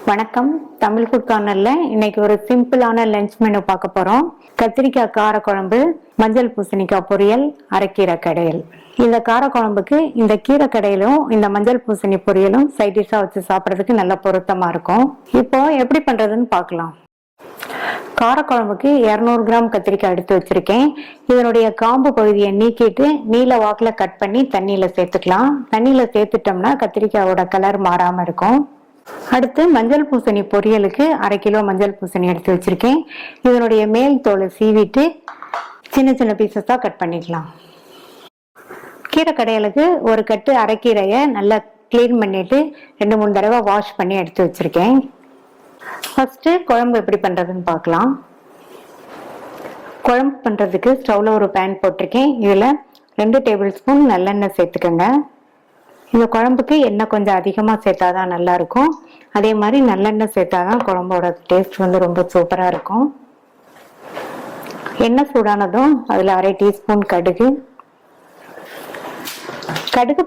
வணக்கம். தமிழ் ஃபுட் கார்னர்ல இன்னைக்கு ஒரு சிம்பிளான லஞ்ச் மெனு பார்க்க போறோம். கத்திரிக்காய் காரக்குழம்பு, மஞ்சள் பூசணிக்காய் பொரியல், அரைக்கீரை கடையல். இந்த காரக்குழம்புக்கு இந்த கீரை கடையிலும் இந்த மஞ்சள் பூசணி பொரியலும் சைட் டிஷ்ஷா வச்சு சாப்பிட்றதுக்கு நல்ல பொருத்தமா இருக்கும். இப்போ எப்படி பண்றதுன்னு பார்க்கலாம். காரக்குழம்புக்கு 200 கிராம் கத்திரிக்காய் எடுத்து வச்சிருக்கேன். இதனுடைய காம்பு பகுதியை நீக்கிட்டு நீல வாக்குல கட் பண்ணி தண்ணியில சேர்த்துக்கலாம். தண்ணியில சேர்த்துட்டோம்னா கத்திரிக்காயோட கலர் மாறாம இருக்கும். அடுத்து மஞ்சள் பூசணி பொரியலுக்கு 1/2 கிலோ மஞ்சள் பூசணி எடுத்து வச்சிருக்கேன். இதனுடைய மேல் தோலை சீவிட்டு சின்ன சின்ன பீசஸா கட் பண்ணிக்கலாம். கீரை கடையலுக்கு ஒரு கட்டு அரைக்கீரையை நல்லா கிளீன் பண்ணிட்டு 2-3 தடவை வாஷ் பண்ணி எடுத்து வச்சிருக்கேன். ஃபர்ஸ்ட் குழம்பு எப்படி பண்றதுன்னு பார்க்கலாம். குழம்பு பண்றதுக்கு ஸ்டவ்ல ஒரு பேன் போட்டிருக்கேன். இதுல 2 டேபிள் ஸ்பூன் நல்லெண்ணெய் சேர்த்துக்கோங்க. இந்த குழம்புக்கு எண்ணெய் கொஞ்சம் அதிகமாக சேர்த்தாதான் நல்லா இருக்கும். அதே மாதிரி நல்லெண்ணெய் சேர்த்தாதான் குழம்போட டேஸ்ட் ரொம்ப சூப்பராக இருக்கும். எண்ணெய் சூடானதும் அதில் 1/2 டீஸ்பூன் கடுகு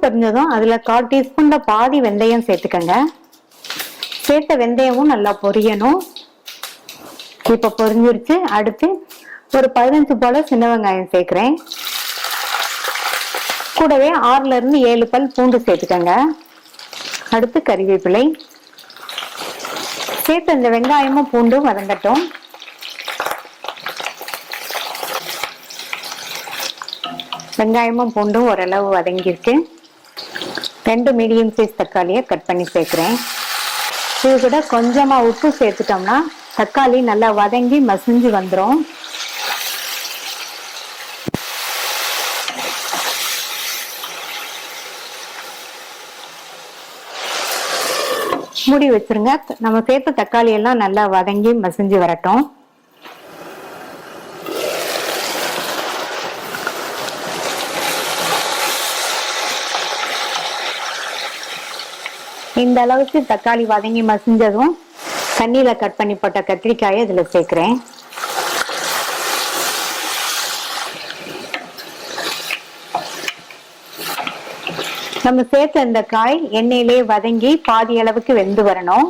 பொரிஞ்சதும் அதில் 1/4 டீஸ்பூன்ல பாதி வெந்தயம் சேர்த்துக்கங்க. சேர்த்த வெந்தயமும் நல்லா பொரியணும். இப்போ பொரிஞ்சிருச்சு. அடுத்து ஒரு 15 போல சின்ன வெங்காயம் சேர்க்கிறேன். கூடவே 6 இருந்து 7 பல் பூண்டு சேர்த்துக்கங்க. அடுத்து கறிவேப்பிலை சேர்த்து இந்த வெங்காயமும் பூண்டும் வதங்கட்டும். வெங்காயமும் பூண்டும் ஓரளவு வதங்கிருக்கு. 2 மீடியம் சைஸ் தக்காளியை கட் பண்ணி சேர்க்கிறேன். இது கூட கொஞ்சமா உப்பு சேர்த்துட்டோம்னா தக்காளி நல்லா வதங்கி மசிஞ்சு வந்துடும். மூடி வச்சிருங்க. நம்ம சேர்த்த தக்காளி எல்லாம் நல்லா வதங்கி மசிஞ்சு வரட்டும். இந்த அளவுக்கு தக்காளி வதங்கி மசிஞ்சதும் தண்ணியில கட் பண்ணி போட்ட கத்திரிக்காயை இதுல சேர்க்கிறேன். நம்ம சேர்த்த இந்த காய் எண்ணெயிலே வதங்கி பாதி அளவுக்கு வெந்து வரணும்.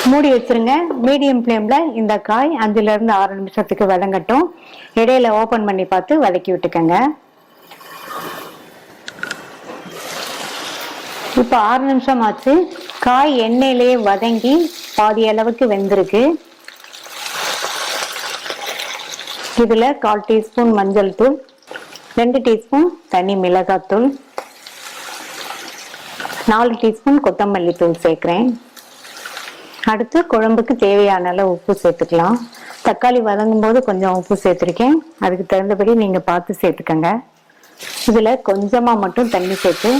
மூடி வச்சிருங்க. மீடியம் ஃப்ளேம்ல இந்த காய் 5 இருந்து 6 நிமிஷத்துக்கு வதங்கட்டும். இடையில ஓபன் பண்ணி பார்த்து வதக்கி விட்டுக்கங்க. இப்போ 6 நிமிஷம் ஆச்சு. காய் எண்ணெயிலே வதங்கி பாதி அளவுக்கு வெந்திருக்கு. இதுல 1/4 டீஸ்பூன் மஞ்சள் தூள், 2 டீஸ்பூன் தனி மிளகாத்தூள், 4 டீஸ்பூன் கொத்தமல்லி தூள் சேர்க்கிறேன். அடுத்து குழம்புக்கு தேவையான அளவு உப்பு சேர்த்துக்கலாம். தக்காளி வதங்கும் போது கொஞ்சம் உப்பு சேர்த்திருக்கேன். அதுக்கு தகுந்தபடி நீங்க பார்த்து சேர்த்துக்கங்க. இதுல கொஞ்சமா மட்டும் தண்ணி சேர்த்து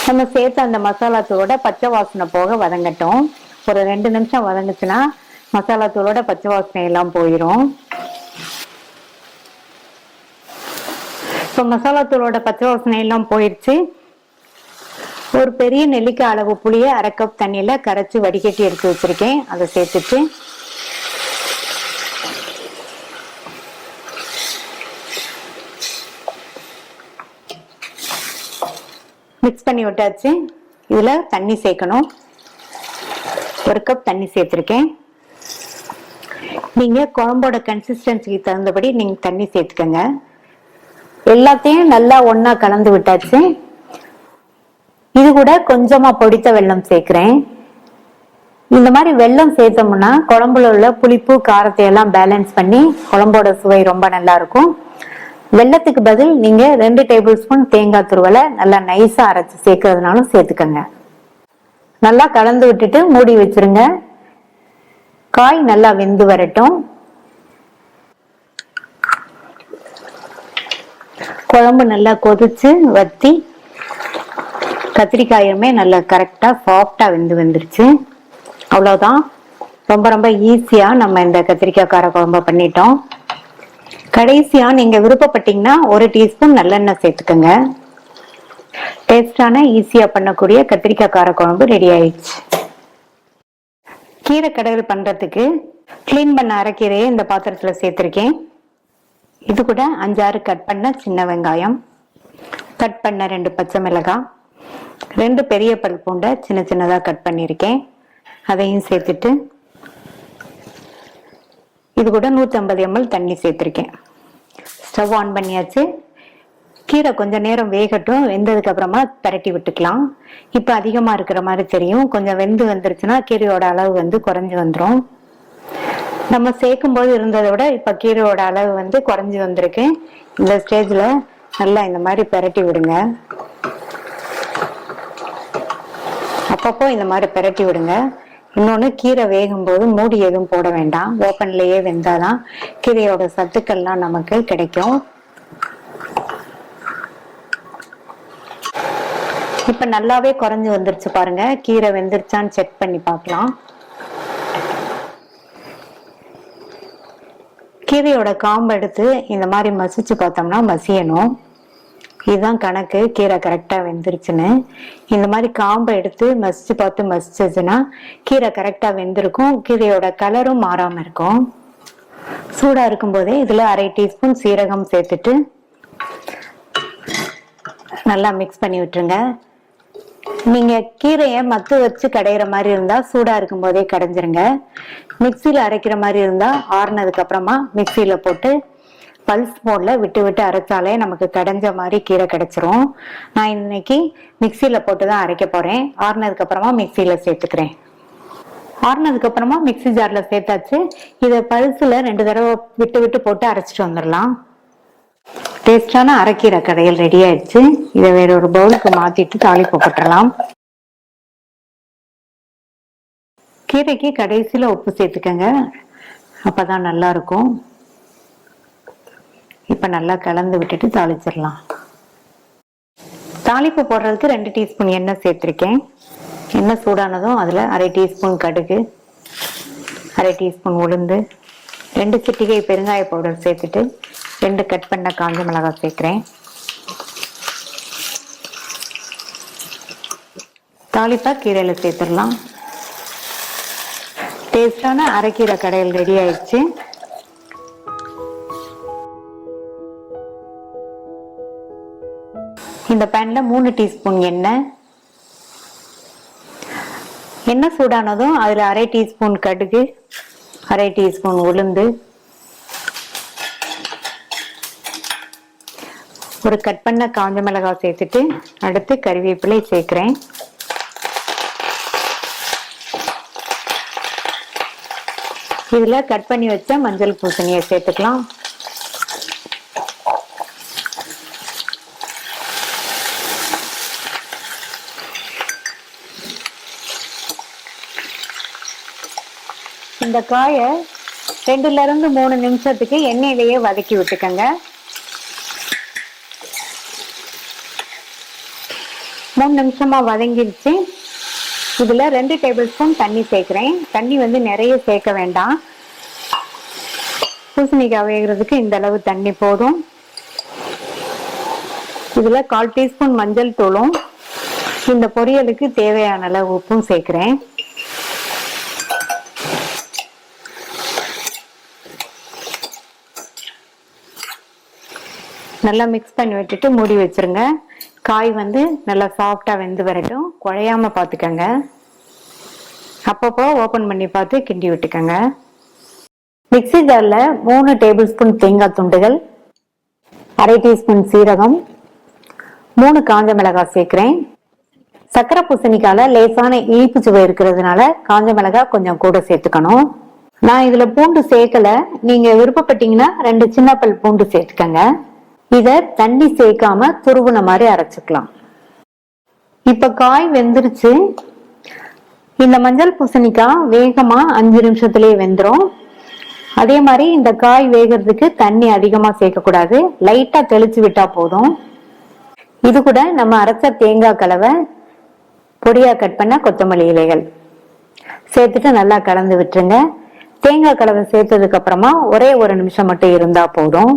நம்ம சேர்த்து அந்த மசாலா தூளோட பச்சை வாசனை போக வதங்கட்டும். ஒரு 2 நிமிஷம் வதங்குச்சுன்னா மசாலா தூளோட பச்சை வாசனை எல்லாம் போயிடும். இப்போ மசாலா தூளோட பச்சை வாசனை எல்லாம் போயிடுச்சு. ஒரு பெரிய நெல்லிக்காய் அளவு புளியை 1/2 கப் தண்ணியில கரைச்சி வடிகட்டி எடுத்து வச்சிருக்கேன். அதை சேர்த்துட்டு மிக்ஸ் பண்ணி விட்டாச்சு. இதுல தண்ணி சேர்க்கணும். 1 கப் தண்ணி சேர்த்திருக்கேன். நீங்க குழம்போட கன்சிஸ்டன்சிக்கு தகுந்தபடி நீங்க தண்ணி சேர்த்துக்கங்க. எல்லாத்தையும் நல்லா ஒன்னா கலந்து விட்டாச்சு. இது கூட கொஞ்சமா பொடித்த வெல்லம் சேர்க்கிறேன். இந்த மாதிரி வெல்லம் சேர்த்தோம்னா குழம்புல உள்ள புளிப்பு காரத்தை எல்லாம் பேலன்ஸ் பண்ணி குழம்போட சுவை ரொம்ப நல்லா இருக்கும். வெல்லத்துக்கு பதில் நீங்க 2 டேபிள் ஸ்பூன் தேங்காய் துருவலை நல்லா நைஸா அரைச்சு சேர்க்கறதுனாலும் சேர்த்துக்கங்க. நல்லா கலந்து விட்டுட்டு மூடி வச்சிருங்க. காய் நல்லா வெந்து வரட்டும். குழம்பு நல்லா கொதிச்சு வத்தி கத்திரிக்காயுமே நல்லா கரெக்டா சாஃப்டா வந்துருச்சு. அவ்வளவுதான். ரொம்ப ரொம்ப ஈஸியா நம்ம இந்த கத்திரிக்காய் கார குழம்பு பண்ணிட்டோம். கடைசியா நீங்க விருப்பப்பட்டீங்கன்னா 1 டீஸ்பூன் நல்லெண்ணெய் சேர்த்துக்கோங்க. டேஸ்டான ஈஸியா பண்ணக்கூடிய கத்திரிக்காய் கார குழம்பு ரெடி ஆயிடுச்சு. கீரை கடையல் பண்றதுக்கு கிளீன் பண்ண அரைக்கீரையை இந்த பாத்திரத்துல சேர்த்திருக்கேன். இது கூட 5-6 கட் பண்ண சின்ன வெங்காயம், கட் பண்ண 2 பச்சை மிளகாய், 2 பெரிய பல் பூண்டை சின்ன சின்னதாக கட் பண்ணியிருக்கேன், அதையும் சேர்த்துட்டு இது கூட 150 ml தண்ணி சேர்த்துருக்கேன். ஸ்டவ் ஆன் பண்ணியாச்சு. கீரை கொஞ்சம் நேரம் வேகட்டும், வெந்ததுக்கு அப்புறமா பரட்டி விட்டுக்கலாம். இப்போ அதிகமா இருக்கிற மாதிரி தெரியும், கொஞ்சம் வந்துருச்சுன்னா கீரையோட அளவு குறைஞ்சு வந்துடும். நம்ம சேர்க்கும் போது இருந்ததை விட இப்ப கீரையோட அளவு குறைஞ்சு வந்திருக்கு. இந்த ஸ்டேஜ்ல நல்லா இந்த மாதிரி பரட்டி விடுங்க. அப்பப்போ இந்த மாதிரி பரட்டி விடுங்க. இன்னொன்னு, கீரை வேகும் போது மூடி எதுவும் போட வேண்டாம், ஓப்பன்லயே வெந்தாதான் கீரையோட சத்துக்கள்லாம் நமக்கு கிடைக்கும். இப்ப நல்லாவே குறைஞ்சு வந்துருச்சு பாருங்க. கீரை வெந்துருச்சான்னு செக் பண்ணி பார்க்கலாம். கீரையோட காம்பு எடுத்து இந்த மாதிரி மசிச்சு பார்த்தோம்னா மசியணும். இதுதான் கணக்கு, கீரை கரெக்டா வெந்துருச்சுன்னு. இந்த மாதிரி காம்பை எடுத்து பார்த்து மசிச்சுன்னா கீரை கரெக்டா வெந்திருக்கும். கீரையோட கலரும் மாறாம இருக்கும். சூடா இருக்கும் போதே இதுல 1/2 டீஸ்பூன் சீரகம் சேர்த்துட்டு நல்லா மிக்ஸ் பண்ணி விட்டுருங்க. நீங்க கீரையை மத்து வச்சு கடையிற மாதிரி இருந்தா சூடா இருக்கும் போதே கடைஞ்சிருங்க. மிக்சியில அரைக்கிற மாதிரி இருந்தா ஆறுனதுக்கு அப்புறமா மிக்சியில போட்டு பல்ஸ் மோட்ல விட்டு விட்டு அரைச்சாலே நமக்கு கடைஞ்ச மாதிரி கீரை கிடைச்சிரும். நான் இன்னைக்கு மிக்சியில போட்டுதான் அரைக்க போறேன். ஆறுனதுக்கு அப்புறமா மிக்சியில சேர்த்துக்கிறேன். ஆறுனதுக்கு அப்புறமா மிக்சி ஜார்ல சேர்த்தாச்சு. இதை பல்ஸ்ல 2 தடவை விட்டு விட்டு போட்டு அரைச்சிட்டு வந்துடலாம். டேஸ்டான அரைக்கீரை கடையில் ரெடி ஆயிடுச்சு. இதை வேற ஒரு பவுலுக்கு மாத்திட்டு தாளிப்பு போட்டுடலாம். கீரைக்கு கடைசியில உப்பு சேர்த்துக்கங்க, அப்பதான் நல்லா இருக்கும். இப்ப நல்லா கலந்து விட்டுட்டு தாளிச்சிடலாம். தாளிப்பு போடுறதுக்கு 2 டீஸ்பூன் எண்ணெய் சேர்த்திருக்கேன். எண்ணெய் சூடானதும் அதுல 1/2 டீஸ்பூன் கடுகு, 1/2 டீஸ்பூன் உளுந்து, 2 சிட்டிகை பெருங்காய பவுடர் சேர்த்துட்டு 2 கட் பண்ண காஞ்ச மிளகாய் சேர்க்கிறேன். தாளிப்பா கீரையில சேர்த்துடலாம். டேஸ்டான அரைக்கீரை கடையில் ரெடி ஆயிடுச்சு. இந்த பேன்ல 3 டீஸ்பூன் எண்ணெய் சூடானதும் அதுல 1/2 டீஸ்பூன் கடுகு, 1/2 டீஸ்பூன் உளுந்து, ஒரு கட் பண்ண காஞ்ச மிளகாய் சேர்த்துட்டு அடுத்து கறிவேப்பிலை சேர்க்கிறேன். இதுல கட் பண்ணி வச்ச மஞ்சள் பூசணியை சேர்த்துக்கலாம். இந்த காயை 2ல இருந்து 3 நிமிஷத்துக்கு எண்ணெயிலேயே வதக்கி விட்டுக்கங்க. 3 நிமிஷமா வதங்கிடுச்சு. இதுல 2 டேபிள் ஸ்பூன் தண்ணி சேர்க்கிறேன். தண்ணி நிறைய சேர்க்க வேண்டாம். பூசணிக்காய் வேகிறதுக்கு இந்த அளவு தண்ணி போதும். இதுல 1/4 டீஸ்பூன் மஞ்சள் தூளும் இந்த பொரியலுக்கு தேவையான அளவு உப்பும் சேர்க்கிறேன். நல்லா மிக்ஸ் பண்ணி விட்டுட்டு மூடி வச்சிருங்க. காய் நல்லா சாஃப்டா வெந்து வரட்டும். குழையாம பாத்துக்கங்க. அப்பப்போ ஓபன் பண்ணி பார்த்து கிண்டி விட்டுக்கங்க. மிக்ஸி ஜார்ல 3 டேபிள் ஸ்பூன் தேங்காய் துண்டுகள், 1/2 டீஸ்பூன் சீரகம், 3 காஞ்ச மிளகாய் சேர்க்கிறேன். சக்கரை பூசணிக்கால லேசான இனிப்பு சுவை இருக்கிறதுனால காஞ்ச மிளகாய் கொஞ்சம் கூட சேர்த்துக்கணும். நான் இதுல பூண்டு சேர்க்கல. நீங்க விருப்பப்பட்டீங்கன்னா 2 சின்ன பல் பூண்டு சேர்த்துக்கங்க. இத தண்ணி சேர்க்காம துருவுன மாதிரி அரைச்சுக்கலாம். இப்ப காய் வெந்துருச்சு. இந்த மஞ்சள் பூசணிக்காய் வேகமா 5 நிமிஷத்திலேயே வெந்துரும். அதே மாதிரி இந்த காய் வேகிறதுக்கு தண்ணி அதிகமா சேர்க்க கூடாது, லைட்டா தெளிச்சு விட்டா போதும். இது கூட நம்ம அரைச்ச தேங்காய் கலவை, பொடியா கட் பண்ண கொத்தமல்லி இலைகள் சேர்த்துட்டு நல்லா கலந்து விட்டுருங்க. தேங்காய் கலவை சேர்த்ததுக்கு அப்புறமா ஒரே 1 நிமிஷம் மட்டும் இருந்தா போதும்.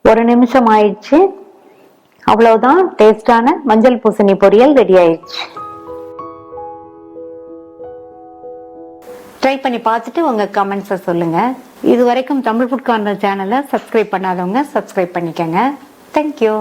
1 நிமிஷம் ஆயிடுச்சு. அவ்வளவுதான், டேஸ்டான மஞ்சள் பூசணி பொரியல் ரெடி ஆயிடுச்சு. ட்ரை பண்ணி பார்த்துட்டு உங்க கமெண்ட்ஸை சொல்லுங்க. இது வரைக்கும் தமிழ் ஃபுட் கார்னர் சேனலை சப்ஸ்கிரைப் பண்ணாதவங்க சப்ஸ்கிரைப் பண்ணிக்கங்க. தேங்க்யூ.